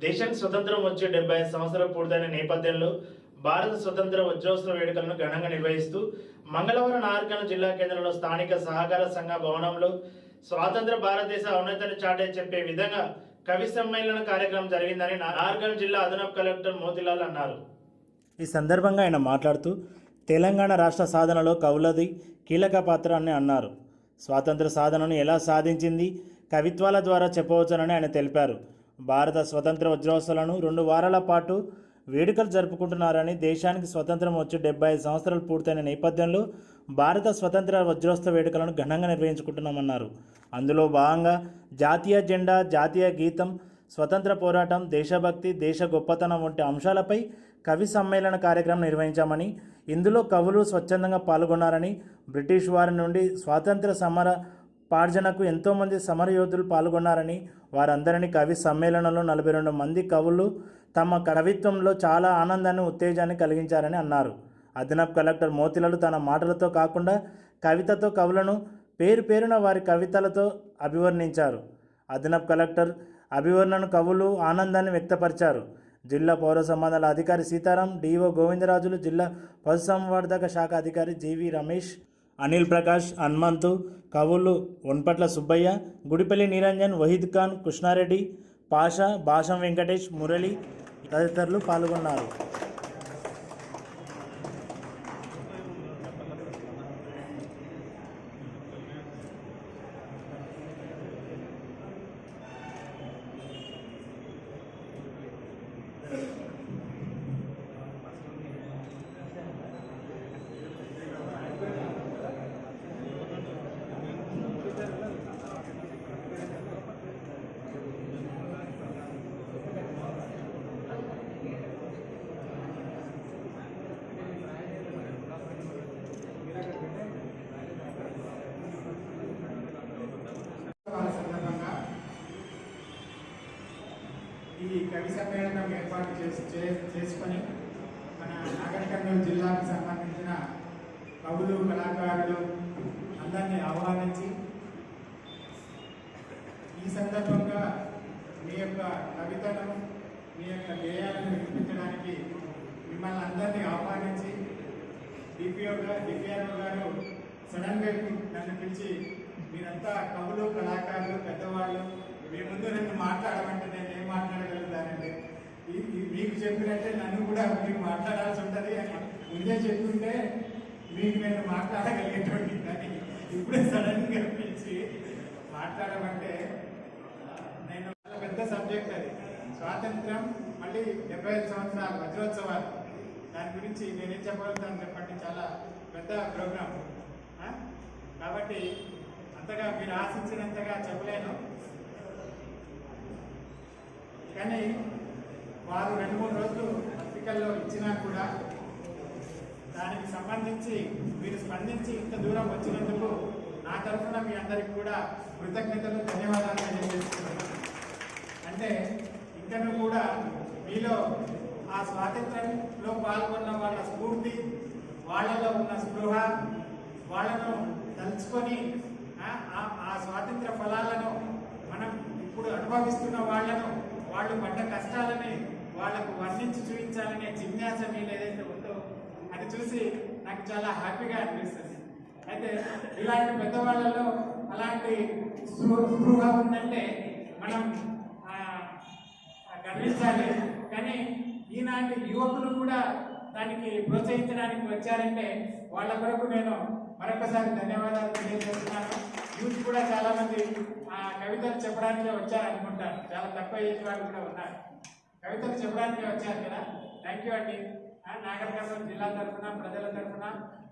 దేశానికి స్వతంత్రం వచ్చి 75 సంవత్సరాలు పూర్తయిన నేపథ్యంలో భారత స్వతంత్ర వజ్రోత్సవ వేడుకలను ఘనంగా నిర్వహిస్తూ మంగళవారం నార్కల్ జిల్లా కేంద్రంలో స్థానిక సహకార సంఘ భవనంలో స్వాతంత్ర భారతదేశ ఔన్నత్యాన్ని చాటే చెప్పే విధంగా కవి సమ్మేళన కార్యక్రమం జరిగిందని నార్కల్ జిల్లా అదనపు కలెక్టర్ మోతిలాల్ అన్నారు. ఈ సందర్భంగా ఆయన మాట్లాడుతూ తెలంగాణ రాష్ట్ర సాధనలో కవులది కీలక పాత్ర అని అన్నారు. స్వాతంత్ర సాధనను ఎలా సాధించింది కవిత్వాల ద్వారా చెప్పవచ్చునని ఆయన తెలిపారు. భారత స్వతంత్ర వజ్రోత్సవాలను 2 వారాల పాటు వేడుకలు జరుపుకుంటున్నారని, దేశానికి స్వతంత్రం వచ్చి 75 సంవత్సరాలు పూర్తయిన నేపథ్యంలో భారత స్వతంత్ర వజ్రోత్సవ వేడుకలను ఘనంగా నిర్వహించుకుంటున్నామన్నారు. అందులో భాగంగా జాతీయ జెండా, జాతీయ గీతం, స్వతంత్ర పోరాటం, దేశభక్తి, దేశ గొప్పతనం వంటి అంశాలపై కవి సమ్మేళన కార్యక్రమం నిర్వహించామని, ఇందులో కవులు స్వచ్ఛందంగా పాల్గొన్నారని, బ్రిటిష్ వారి నుండి స్వాతంత్ర సమర పార్జనకు ఎంతోమంది సమరయోధులు పాల్గొన్నారని, వారందరినీ కవి సమ్మేళనంలో 42 మంది కవులు తమ కవిత్వంలో చాలా ఆనందాన్ని, ఉత్తేజాన్ని కలిగించారని అన్నారు. అదనపు కలెక్టర్ మోతిలాల్ తన మాటలతో కాకుండా కవితతో కవులను పేరు పేరున వారి కవితలతో అభివర్ణించారు. అదనపు కలెక్టర్ అభివర్ణన కవులు ఆనందాన్ని వ్యక్తపరిచారు. జిల్లా పౌర సంబంధాల అధికారి సీతారాం, డిఓ గోవిందరాజులు, జిల్లా పశుసంవర్ధక శాఖ అధికారి జీవి రమేష్, అనిల్ ప్రకాష్, హనుమంతు, కవులు వన్పట్ల సుబ్బయ్య, గుడిపల్లి నిరంజన్, వహీద్ ఖాన్, కృష్ణారెడ్డి, పాషా, భాషం వెంకటేష్, మురళి తదితరులు పాల్గొన్నారు. ఈ కవి సమ్మేళనం ఏర్పాటు చేసుకొని మన నాగర్ కర్నూలు జిల్లాకు సంబంధించిన కవులు, కళాకారులు అందరినీ ఆహ్వానించి ఈ సందర్భంగా మీ యొక్క కవితలను, మీ యొక్క గేయాలను వినిపించడానికి మిమ్మల్ని అందరినీ ఆహ్వానించి డిపిఆర్ఓ గారు సడన్గా నన్ను పిలిచి మీరంతా కవులు, కళాకారులు, పెద్దవాళ్ళు, మీ ముందు నన్ను మాట్లాడమంటే నేను ఏం మాట్లాడగలుగుతానండి? మీకు చెప్పినట్టే నన్ను కూడా మీకు మాట్లాడాల్సి ఉంటుంది అని ముందే చెప్పుంటే మీకు నేను మాట్లాడగలిగేటువంటి, కానీ ఇప్పుడే సడన్గా పిలిచి మాట్లాడమంటే నేను చాలా పెద్ద సబ్జెక్ట్ అది. స్వాతంత్రం, మళ్ళీ 75 సంవత్సరాలు వజ్రోత్సవాలు, దాని గురించి నేనేం చెప్పగలుగుతాను చెప్పండి? చాలా పెద్ద ప్రోగ్రాం. కాబట్టి అంతగా మీరు ఆశించినంతగా చెప్పలేను, కానీ వారు 2-3 రోజులు పత్రికల్లో ఇచ్చినా కూడా దానికి సంబంధించి మీరు స్పందించి ఇంత దూరం వచ్చినందుకు నా తరఫున మీ అందరికి కూడా కృతజ్ఞతలు, ధన్యవాదాలు తెలియజేస్తున్నాను. అంటే ఇంకనూ కూడా మీలో ఆ స్వాతంత్రంలో పాల్గొన్న వాళ్ళ స్ఫూర్తి, వాళ్ళలో ఉన్న స్పృహ, వాళ్ళను తలుచుకొని ఆ స్వాతంత్ర ఫలాలను మనం ఇప్పుడు అనుభవిస్తున్న వాళ్ళు పడ్డ కష్టాలని వాళ్ళకు వర్ణించి చూపించాలనే జిజ్ఞాస మీలో ఏదైతే ఉందో అది చూసి నాకు చాలా హ్యాపీగా అనిపిస్తుంది. అయితే ఇలాంటి పెద్దవాళ్ళలో అలాంటి స్పృహ ఉందంటే మనం గర్వించాలి. కానీ ఈనాటి యువకులు కూడా దానికి ప్రోత్సహించడానికి వచ్చారంటే వాళ్ళ కొరకు నేను మరొకసారి ధన్యవాదాలు తెలియజేస్తున్నాను. యూత్ కూడా చాలా మంది కవితలు చెప్పడానికి వచ్చారనుకుంటారు. చాలా తక్కువ ఏజ్ వాళ్ళు కూడా ఉన్నారు, కవితలు చెప్పడానికి వచ్చారు కదా. థ్యాంక్ యూ అండి. నాగర్ కర్నూలు జిల్లా తరఫున, ప్రజల తరఫున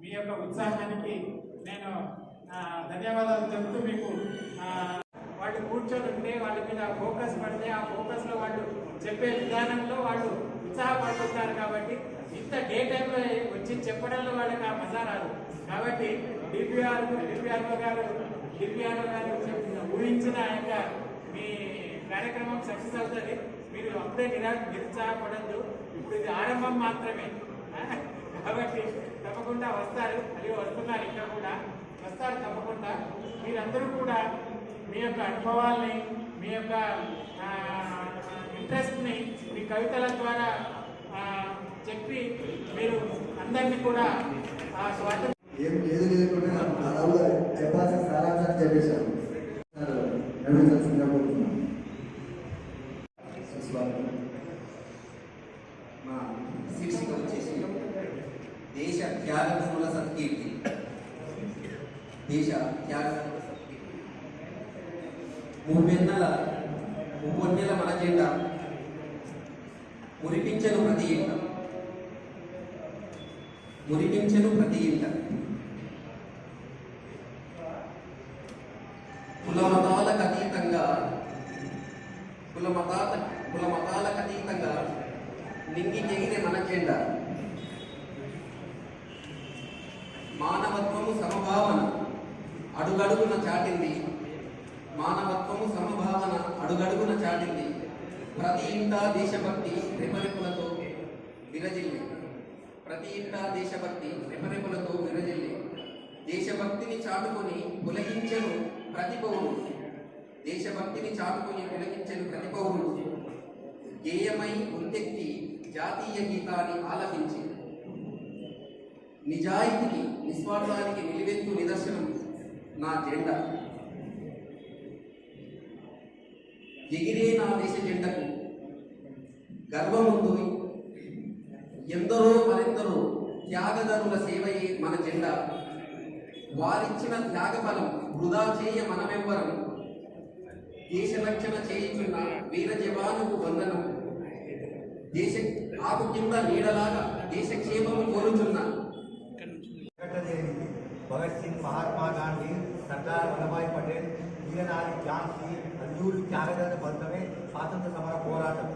మీ యొక్క ఉత్సాహానికి నేను ధన్యవాదాలు చెబుతూ, మీకు వాళ్ళు కూర్చొని ఉంటే వాళ్ళ మీద ఫోకస్ పడితే ఆ ఫోకస్లో వాళ్ళు చెప్పే విధానంలో వాళ్ళు ఉత్సాహపడుతుంటారు. కాబట్టి ఇంత డే టైంలో వచ్చి చెప్పడంలో వాళ్ళకి ఆ మజా రాదు. కాబట్టి డిపిఆర్ఓ గారు ఊహించిన యొక్క మీ కార్యక్రమం సక్సెస్ అవుతుంది. మీరు అప్పుడే నిరుత్సాహపడద్దు, ఇప్పుడు ఇది ఆరంభం మాత్రమే. కాబట్టి తప్పకుండా వస్తారు, అది వస్తున్నారు, ఇంకా కూడా వస్తారు తప్పకుండా. మీరందరూ కూడా మీ యొక్క అనుభవాల్ని, మీ యొక్క ఇంట్రెస్ట్ని మీ కవితల ద్వారా చెప్పి మీరు అందరినీ కూడా స్వాతంత్ర ఏం లేదు లేకుండా దాదాపు చెప్పాల్సిన సారాంశాన్ని చెప్పేశారు. నడిపించాల్సిందిగా కోరుతున్నాను. మా శీర్షిక వచ్చేసి దేశ త్యాగధనుల సత్కీర్తి. దేశ త్యాగధనుల సత్కీర్తి. మువ్వెన్నెల మన జెండా మురిపించను ప్రతి ఇంట. మురిపించను ప్రతి ఇంట. కులమతాలకు అతీతంగా నింగి చెగిరే మన జెండా. మానవత్వము సమభావన అడుగడుగున చాటింది. మానవత్వము సమభావన అడుగడుగున చాటింది. ప్రతి ఇంటా దేశభక్తి రెపరెపలతో విరజిల్లి. ప్రతి ఇంటా దేశభక్తి రెపరెపలతో విరజిల్లి. దేశభక్తిని చాటుకొని పులకించెను ప్రతి పౌరుడు. దేశభక్తిని చాటుకొని పులకించెను ప్రతి పౌరుడు. గేయమై ఉత్తెత్తి జాతీయ గీతాన్ని ఆలపించి నిజాయితీకి నిస్వార్థానికి నిలువెత్తు నిదర్శనం నా జెండా. ఎగిరే నా దేశ జెండకు గర్వముందు ఎందరో మరెందరో త్యాగధనుల సేవయే మన జెండా. వారిచ్చిన త్యాగఫలం వృధా చేయ మనమెవ్వరం. దేశ రక్షణ చేయుచున్న వీర జవానుకు వందనం. దేశ ఆకు కింద నీడలాగా దేశ క్షేమము కోరుచున్న భగత్ సింగ్, మహాత్మా గాంధీ, సర్దార్ వల్లభాయ్ పటేల్, వీరనారి ఝాన్సీ, అల్లూరి త్యాగదత్త ఫలితమే స్వాతంత్ర సమర పోరాటం.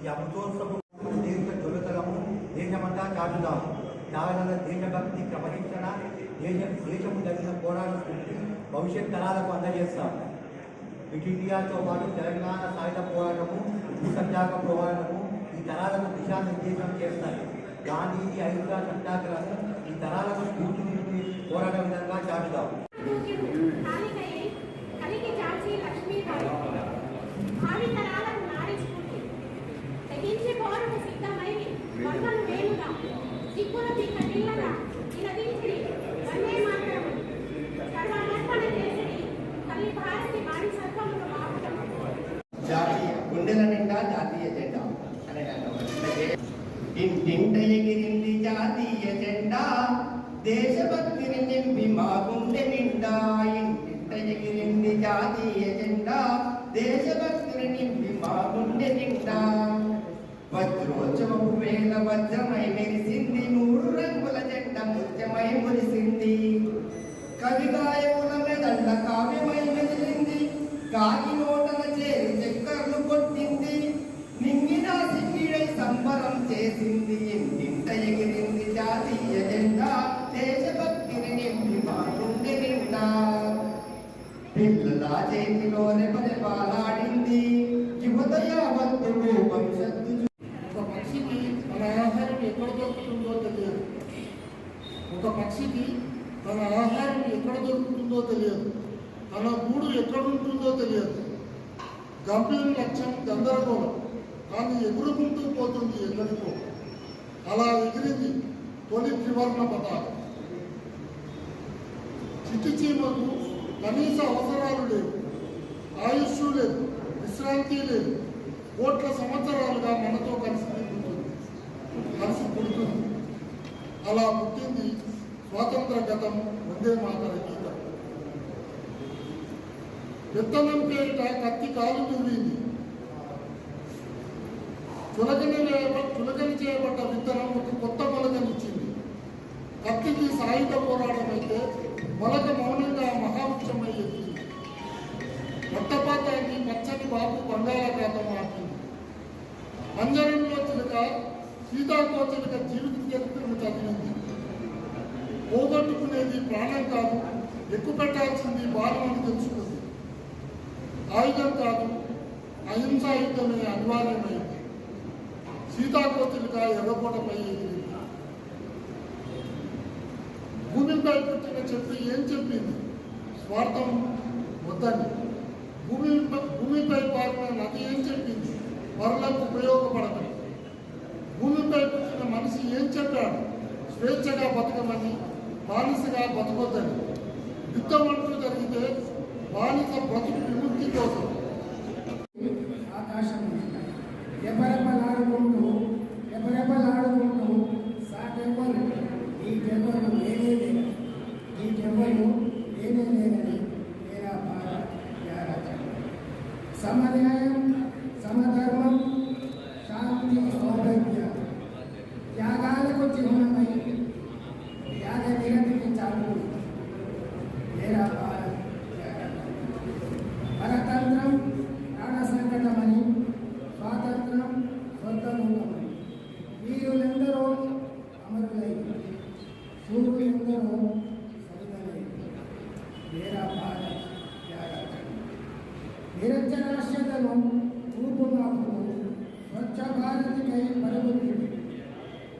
ఈ అమృతోత్సవం దేశ తొలుతలము దేశమంతా చాటుదాము. త్యాగదత్త దేశభక్తి క్రమశిక్షణ దేశము జరిగిన పోరాటం స్ఫూర్తి భవిష్యత్ తరాలకు అందజేస్తాం. క్విట్ ఇండియాతో పాటు తెలంగాణ సాయుధ పోరాటము, భూసంజాక పోరాటము ఈ తరాలకు దిశానిర్దేశం చేస్తాయి. గాంధీజీ అహింసా సత్యాగ్రహము ఈ తరాలకు స్ఫూర్తి నింపి పోరాట విధంగా చాటుదాం. గుండెల నిండా జాతీయ జెండా ఇంటింట ఎగిరింది జాతీయ జెండా. దేశభక్తిని నింపి మా గుండె నిండా. ఇంటింట ఎగిరింది జాతీయ జెండా. దేశభక్తిని నింపి మా గుండె నిండా. వజ్రోత్సవపు వేళ వజ్రమై మెరిసింది. 3 రంగుల జెండా ముత్యమై మురిసింది. కవిగాయకుల మెదళ్ళ కావ్యమై మెదిలింది. కాగి నోటల చేరి చక్కర్లు కొట్టింది. నింగిన సింగిడై సంబరం చేసింది. ఇంటింట ఎగిరింది జాతీయ జెండా. దేశభక్తిని నింపి మా గుండె నిండా. పిల్లల చేతిలో రెపరెపాలాడింది. యువత యావత్తుకు భవిష్యత్తు. ఒక పక్షికి తన ఆహారం ఎక్కడ దొరుకుతుందో తెలియదు. ఒక పక్షికి తన ఆహారం ఎక్కడ దొరుకుతుందో తెలియదు. తన గూడు ఎక్కడుంటుందో తెలియదు. గంభీర లక్ష్యం గందరగోళం, కానీ ఎగురుకుంటూ పోతుంది ఎక్కడికో. అలా ఎగిరింది తొలి త్రివర్ణ పతాకం. చిటిచీమకు కనీస అవసరాలు లేవు, ఆయుష్ లేదు, విశ్రాంతి లేదు. కోట్ల సంవత్సరాలుగా మనతో కలిసి పుడుతుంది. అలా పుట్టింది స్వాతంత్ర గతం వందే మాతర గీతం. విత్తనం పేరిట కత్తి కాలు దూరింది. చులకని చేయబడ్డ విత్తనం ఒక కొత్త మొలకనిచ్చింది. కత్తికి సాయుధ పోరాటం అయితే మొలక మౌనంగా మహావృక్షమై ఎదిగింది. రక్తపాతాన్ని పచ్చని బాబు బంగాళాఖాతం ఆపింది. పంజరంలో చిలుక సీతాకోచిలుక జీవిత చరిత్రను చదివింది. పోగొట్టుకునేది ప్రాణం కాదు, ఎక్కువ పెట్టాల్సింది బాలమని తెలుసుకుంది. ఆయుధం కాదు, అహింసా యుద్ధమే అనివార్యమైంది. సీతాకోచిలుక ఎర్రకోటపై ఎగిరింది. భూమిపై పుట్టిన చెట్టు ఏం చెప్పింది? స్వార్థం వద్దని. భూమిపై పారిన నది ఏం చెప్పింది? పరులకు ఉపయోగపడతాయి. భూమిపై పుట్టిన మనిషి ఏం చెప్పాడు? స్వేచ్ఛగా బతకమని, బానిసగా బతకొద్దని. యుద్ధం అంటూ జరిగితే బానిస బ్రతుకు విముక్తి కోసం. ఆకాశం రెపరెపలాడుకుంటూ సాటెవ్వరు ఈ జన్మలు నేనే లేను, ఈ జన్మలు నేనే లేనని నేరా భారత సమన్యాయం, సమధర్మం, శాంతి, సౌభాగ్య త్యాగాలకు చిహ్నమై త్యాగ నిరతికి చాలు నేరా భారత పరతంత్రం ప్రాణ సంకటమని, స్వాతంత్రం స్వర్గముఖమని. వీరులెందరో అమరులై, శూరులెందరో సరిదలై నేరా భారత నిరక్షరాస్యతను రూపుమాపుతూ స్వచ్ఛ భారతికై పరుగుతుంది.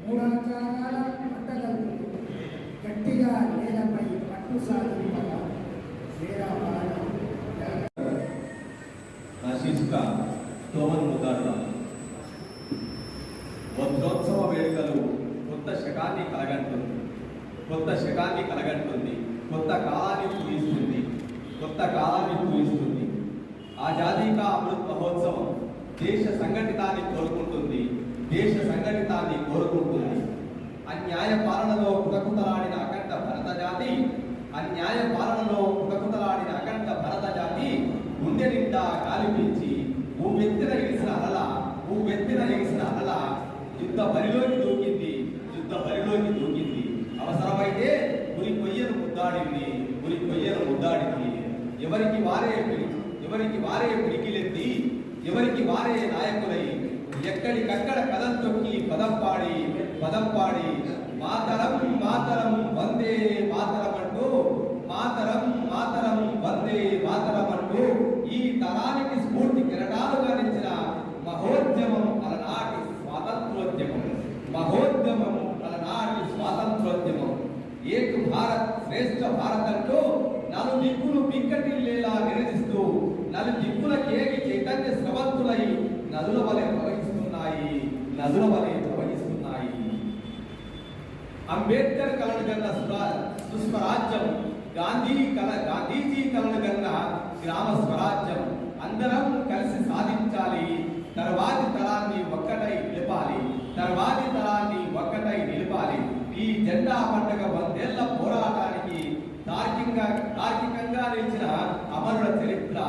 మూఢాచారాల పట్టగలుగుతూ గట్టిగా నేలపై పట్టు సాధింపగా నేరా భారత శీర్షిక తోమను ముద్దాడుదాం. వజ్రోత్సవ వేడుకలు కొత్త శకాన్ని కలగంటుంది, కొత్త శకాన్ని కలగంటుంది, కొత్త కాలాన్ని పూజిస్తుంది. ఆజాదీ కా అమృత్ మహోత్సవం దేశ సంఘటితాన్ని కోరుకుంటుంది. అన్యాయ పాలనలో కుతకుతలాడిన అఖండ భరత జాతి గుండె నిండా గాలి పీల్చి ఊవెత్తిన ఎగిసిన అలల యుద్ధ బరిలోకి దూకింది. అవసరమైతే ఉరి కొయ్యను ముద్దాడింది. ఎవరికి వారే పిడికిలెత్తి, ఎవరికి వారే నాయకులై ఎక్కడికక్కడ కథం తొక్కి పదం పాడి మాతరం వందే మాతరం అంటూ ఈ తరానికి స్ఫూర్తి కిరణాలుగా నిలిచిన మహోద్యమం అలనాటి స్వాతంత్రోద్యమం. ఏక్ భారత్ శ్రేష్ఠ భారత్ అంటూ నలుదిక్కులు పిక్కటిల్లేలా నిరదిస్తూ నలుదిక్కుల కేగి చైతన్య స్రవంతులై నదుల వలె ప్రవహిస్తున్నాయి. అంబేద్కర్ కలను కన్న సుస్వరాజ్యం, గాంధీజీ కలను కన్న గ్రామ స్వరాజ్యం అందరం కలిసి సాధించాలి. తర్వాతి తరాన్ని ఒక్కటై నిలపాలి. ఈ జెండా పండుగ 100 ఏళ్ల పోరాటానికి తార్కికంగా నిలిచిన అమరుల చరిత్ర.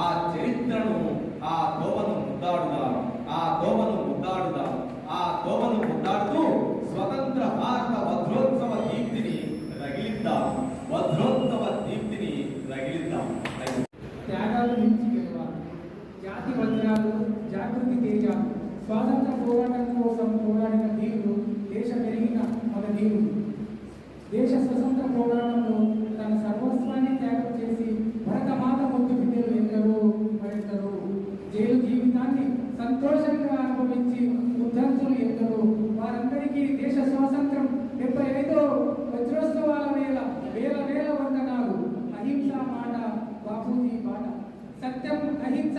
ఆ చరిత్రను ఆ తోమను ముద్దాడుతూ స్వతంత్ర భారత వజ్రోత్సవ దీప్తిని రగిలిద్దాం. త్యాగాలు మించి గెలవాలి. జాతి వజ్రాలు, జాగృతి తేజాలు. స్వాతంత్ర పోరాటం కోసం పోరాడిన ధీరులు, దేశ పెరిగిన మన ధీరులు. దేశ స్వతంత్ర పోరాటంలో తన సర్వస్వాన్ని త్యాగం చేసి భరతమాత ముద్దు బిడ్డలు ఎందరో పడతారు. జైలు జీవితాన్ని సంతోషంగా అనుభవించి ఉద్ధర్తులు ఎందరో. వారందరికీ దేశ స్వాతంత్రం 75వ వజ్రోత్సవాల వేల వందనాలు. అహింస మాట బాపూజీ బాట. సత్యం, అహింస,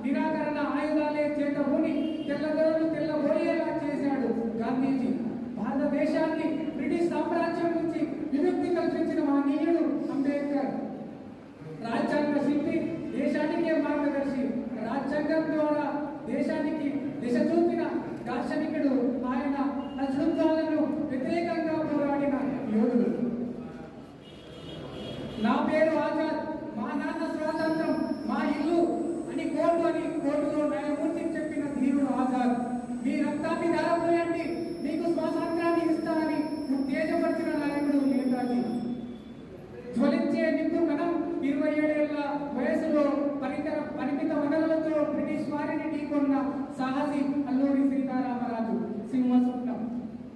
నిరాకరణ ఆయుధాలే చేతబూని తెల్లదొరలు తెల్లబోయేలా చేశాడు గాంధీజీ. భారతదేశాన్ని బ్రిటిష్ సామ్రాజ్యం నుంచి విముక్తి కల్పించిన మహనీయుడు అంబేద్కర్. రాజ్యాంగ శిల్పి, దేశానికే మార్గదర్శి. రాజ్యాంగం ద్వారా దేశానికి దిశ చూపిన దార్శనికుడు ఆయన. అశుద్ధాలను వ్యతిరేకంగా పోరాడిన యోధుడు. నా పేరు ఆజాద్, మా నాన్న స్వాతంత్రం, మా ఇల్లు అని కోర్టులో న్యాయమూర్తికి చెప్పిన ధీరుడు ఆజాద్. మీ రక్తాన్ని ధారపోయండి, మీకు స్వాతంత్రాన్ని ఇస్తానని ఉత్తేజపరిచిన నాయకుడు నేతాజీ. జ్వలించే నిప్పు కణం 27 ఏళ్ల వయసులో పరిమిత వనరులతో బ్రిటిష్ వారిని ఢీకొన్న సాహసి అల్లూరి సీతారామరాజు సింహస్వప్నం.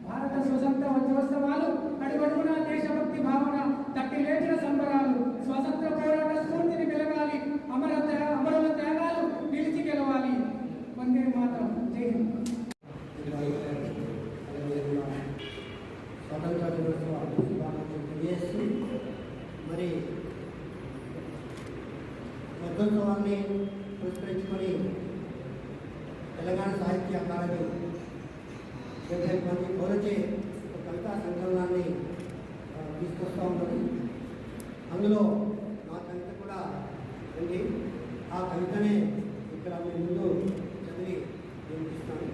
భారత స్వతంత్ర వజ్రోత్సవాలు అడుగడుగున దేశభక్తి భావన తట్టి లేచిన సంబరాలు. స్వతంత్ర పోరాట స్ఫూర్తిని వెలగాలి. అమరుల త్యాగాలు నిలిచి గెలవాలి. వందే మాతరం. జై హింద్. స్వతంత్ర దినోత్సవ శుభాకాంక్షలు తెలియజేస్తూ మరి వజ్రోత్సవాన్ని పురస్కరించుకొని తెలంగాణ సాహిత్య అకాడమీ 70 మంది కోరచే ఒక కవితా సంకలనాన్ని తీసుకొస్తూ ఉంటుంది. అందులో నా కవిత కూడా ఉంది. ఆ కవితనే ఇక్కడ మీ ముందు చదివి వినిపిస్తాను.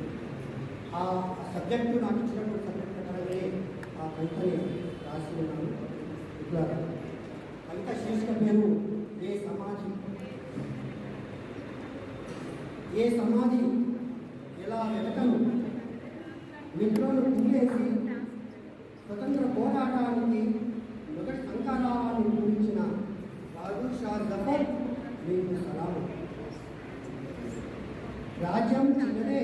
ఆ సబ్జెక్టు నాకు ఇచ్చినటువంటి సబ్జెక్ట్ ప్రకారమే ఆ కవితని రాసి ఉన్నాను. ఇట్లా కవిత శీర్షిక పేరు ఏ సమాధి ఎలా వెతకను మిత్రులను పూజేసి స్వతంత్ర పోరాటానికి మొదటి సంకలాన్ని పూరించిన బహదూర్ షా జఫర్ మీకు సలాము. రాజ్యం చిన్నదే,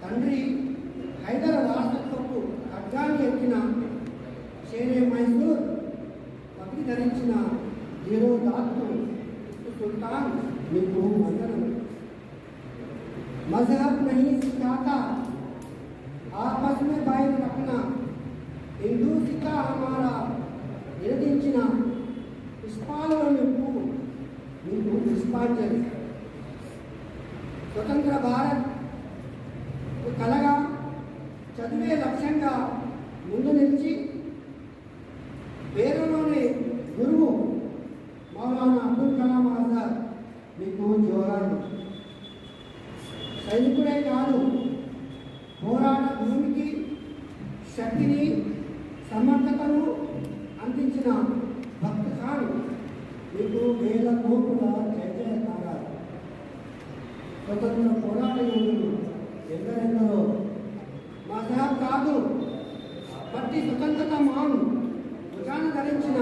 తండ్రి హైదర్ వారసత్వపు ఖడ్గాన్ని ఎక్కిన షేరే మైసూర్ పత్రి ధరించిన జీరో దాత్తు సుల్తాన్ మీకు వందనం. मजहब नहीं सिखाता आपस में बैर रखना, हिंदू सिखा हमारा నిరదించిన పుష్పాలలో మీకు పుష్పాంజలి. స్వతంత్ర భారత్ కలగా చదివే లక్ష్యంగా ముందు నిలిచి పేరులోని గురువు మౌలానా అబ్దుల్ కలాం ఆజాద్ మీకు జోహార్లు. సైనికుడే కాదు, పోరాట భూమికి శక్తిని సమర్థతను అందించిన భక్త్ ఖాన్ మీకు వేల కోట్ల జయజయకారాలు. స్వతంత్ర పోరాట యోధులు ఎందరెందరో మజహబ్ కాదు, మట్టి స్వతంత్రత మాను భుజాన ధరించిన